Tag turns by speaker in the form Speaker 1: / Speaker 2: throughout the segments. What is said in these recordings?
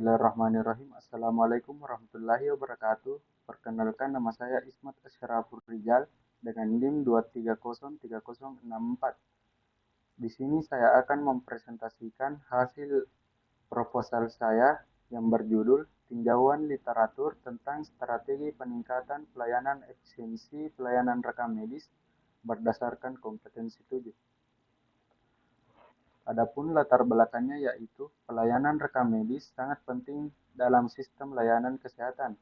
Speaker 1: Bismillahirrahmanirrahim. Assalamualaikum warahmatullahi wabarakatuh. Perkenalkan, nama saya Ismat Asyrafur Rijal dengan NIM 2303064. Di sini saya akan mempresentasikan hasil proposal saya yang berjudul Tinjauan Literatur tentang Strategi Peningkatan Pelayanan Efisiensi Pelayanan Rekam Medis berdasarkan kompetensi 7. Adapun latar belakangnya yaitu pelayanan rekam medis sangat penting dalam sistem layanan kesehatan,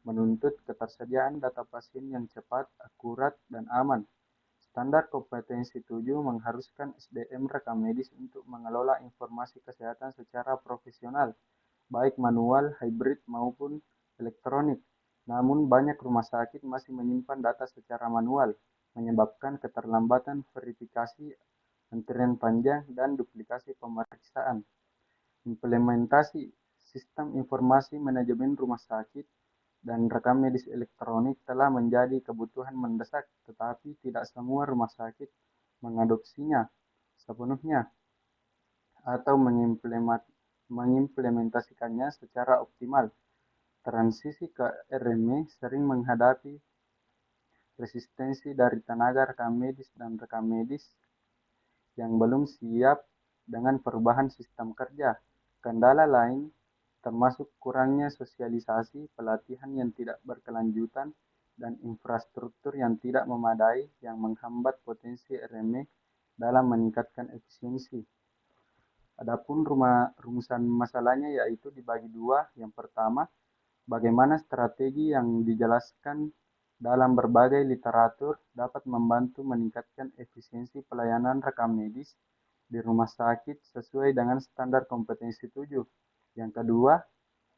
Speaker 1: menuntut ketersediaan data pasien yang cepat, akurat, dan aman. Standar kompetensi 7 mengharuskan SDM rekam medis untuk mengelola informasi kesehatan secara profesional, baik manual, hybrid, maupun elektronik. Namun banyak rumah sakit masih menyimpan data secara manual, menyebabkan keterlambatan verifikasi, antrian panjang, dan duplikasi pemeriksaan. Implementasi sistem informasi manajemen rumah sakit dan rekam medis elektronik telah menjadi kebutuhan mendesak, tetapi tidak semua rumah sakit mengadopsinya sepenuhnya atau mengimplementasikannya secara optimal. Transisi ke RME sering menghadapi resistensi dari tenaga rekam medis dan rekam medis yang belum siap dengan perubahan sistem kerja. Kendala lain termasuk kurangnya sosialisasi, pelatihan yang tidak berkelanjutan, dan infrastruktur yang tidak memadai yang menghambat potensi RME dalam meningkatkan efisiensi. Adapun rumusan masalahnya yaitu dibagi dua. Yang pertama, bagaimana strategi yang dijelaskan dalam berbagai literatur dapat membantu meningkatkan efisiensi pelayanan rekam medis di rumah sakit sesuai dengan standar kompetensi 7. Yang kedua,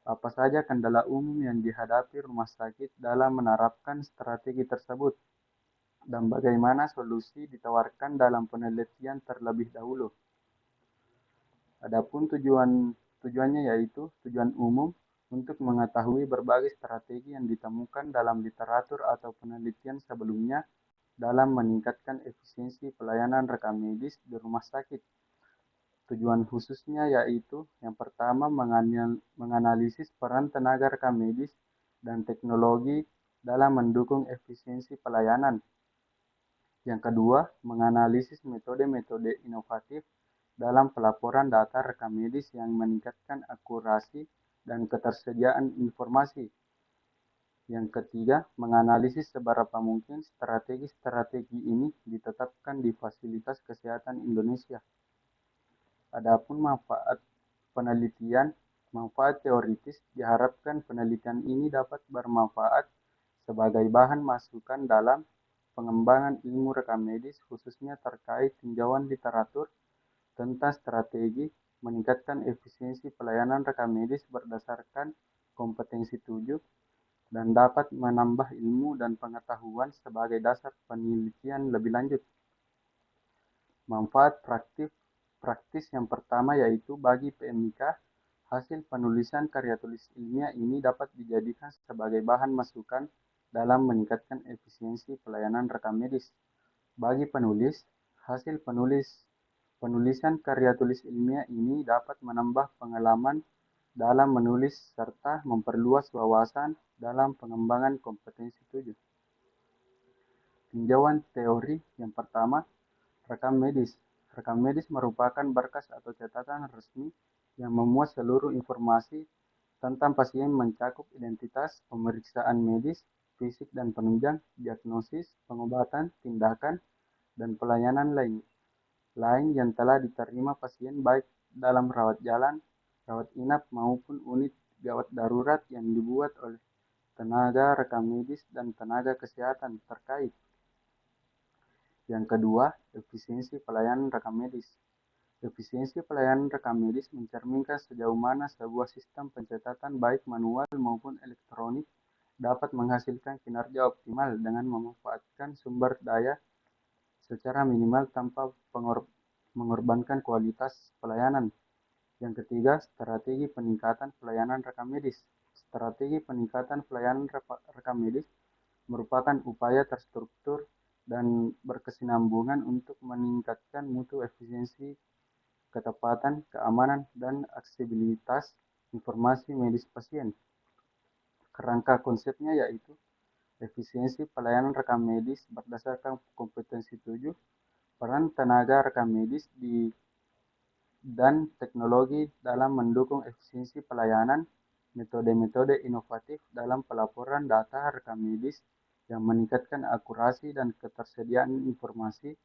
Speaker 1: apa saja kendala umum yang dihadapi rumah sakit dalam menerapkan strategi tersebut dan bagaimana solusi ditawarkan dalam penelitian terlebih dahulu. Adapun tujuannya yaitu tujuan umum untuk mengetahui berbagai strategi yang ditemukan dalam literatur atau penelitian sebelumnya dalam meningkatkan efisiensi pelayanan rekam medis di rumah sakit. Tujuan khususnya yaitu yang pertama menganalisis peran tenaga rekam medis dan teknologi dalam mendukung efisiensi pelayanan. Yang kedua, menganalisis metode-metode inovatif dalam pelaporan data rekam medis yang meningkatkan akurasi dan ketersediaan informasi. Yang ketiga, menganalisis seberapa mungkin strategi-strategi ini ditetapkan di fasilitas kesehatan Indonesia. Adapun manfaat penelitian, manfaat teoritis, diharapkan penelitian ini dapat bermanfaat sebagai bahan masukan dalam pengembangan ilmu rekam medis, khususnya terkait tinjauan literatur tentang strategi meningkatkan efisiensi pelayanan rekam medis berdasarkan kompetensi 7 dan dapat menambah ilmu dan pengetahuan sebagai dasar penelitian lebih lanjut. Manfaat praktis yang pertama yaitu bagi PMIK, hasil penulisan karya tulis ilmiah ini dapat dijadikan sebagai bahan masukan dalam meningkatkan efisiensi pelayanan rekam medis. Bagi penulis, hasil penulisan karya tulis ilmiah ini dapat menambah pengalaman dalam menulis serta memperluas wawasan dalam pengembangan kompetensi 7. Tinjauan teori yang pertama, rekam medis. Rekam medis merupakan berkas atau catatan resmi yang memuat seluruh informasi tentang pasien, mencakup identitas, pemeriksaan medis, fisik dan penunjang, diagnosis, pengobatan, tindakan, dan pelayanan lain yang telah diterima pasien baik dalam rawat jalan, rawat inap maupun unit gawat darurat yang dibuat oleh tenaga rekam medis dan tenaga kesehatan terkait. Yang kedua, efisiensi pelayanan rekam medis. Efisiensi pelayanan rekam medis mencerminkan sejauh mana sebuah sistem pencatatan baik manual maupun elektronik dapat menghasilkan kinerja optimal dengan memanfaatkan sumber daya secara minimal tanpa mengorbankan kualitas pelayanan. Yang ketiga, strategi peningkatan pelayanan rekam medis. Strategi peningkatan pelayanan rekam medis merupakan upaya terstruktur dan berkesinambungan untuk meningkatkan mutu efisiensi, ketepatan, keamanan, dan aksesibilitas informasi medis pasien. Kerangka konsepnya yaitu efisiensi pelayanan rekam medis berdasarkan kompetensi 7, peran tenaga rekam medis dan teknologi dalam mendukung efisiensi pelayanan, metode-metode inovatif dalam pelaporan data rekam medis yang meningkatkan akurasi dan ketersediaan informasi,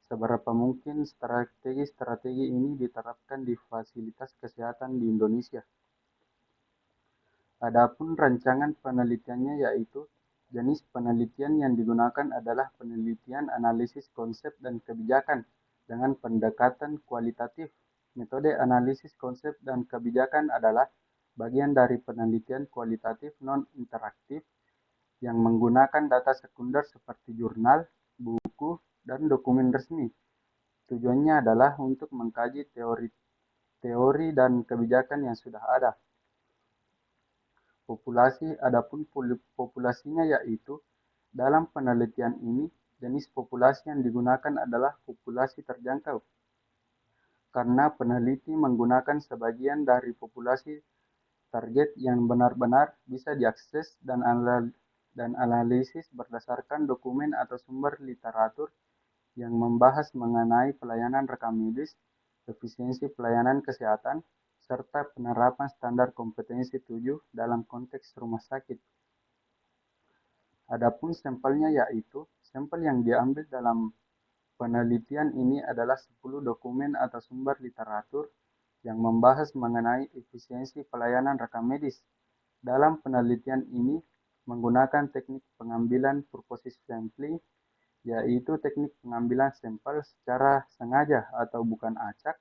Speaker 1: seberapa mungkin strategi-strategi ini diterapkan di fasilitas kesehatan di Indonesia. Adapun rancangan penelitiannya yaitu jenis penelitian yang digunakan adalah penelitian analisis konsep dan kebijakan dengan pendekatan kualitatif. Metode analisis konsep dan kebijakan adalah bagian dari penelitian kualitatif non-interaktif yang menggunakan data sekunder seperti jurnal, buku, dan dokumen resmi. Tujuannya adalah untuk mengkaji teori dan kebijakan yang sudah ada. Adapun populasinya yaitu dalam penelitian ini jenis populasi yang digunakan adalah populasi terjangkau. Karena peneliti menggunakan sebagian dari populasi target yang benar-benar bisa diakses dan analisis berdasarkan dokumen atau sumber literatur yang membahas mengenai pelayanan rekam medis, efisiensi pelayanan kesehatan, serta penerapan standar kompetensi 7 dalam konteks rumah sakit. Adapun sampelnya yaitu, sampel yang diambil dalam penelitian ini adalah 10 dokumen atau sumber literatur yang membahas mengenai efisiensi pelayanan rekam medis. Dalam penelitian ini menggunakan teknik pengambilan purposive sampling, yaitu teknik pengambilan sampel secara sengaja atau bukan acak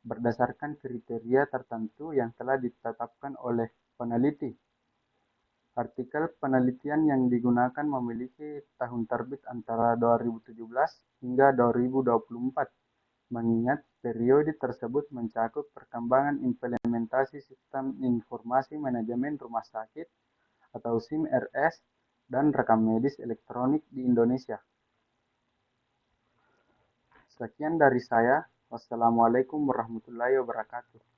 Speaker 1: berdasarkan kriteria tertentu yang telah ditetapkan oleh peneliti. Artikel penelitian yang digunakan memiliki tahun terbit antara 2017 hingga 2024, mengingat periode tersebut mencakup perkembangan implementasi sistem informasi manajemen rumah sakit atau SIM-RS dan rekam medis elektronik di Indonesia. Sekian dari saya. Wassalamualaikum warahmatullahi wabarakatuh.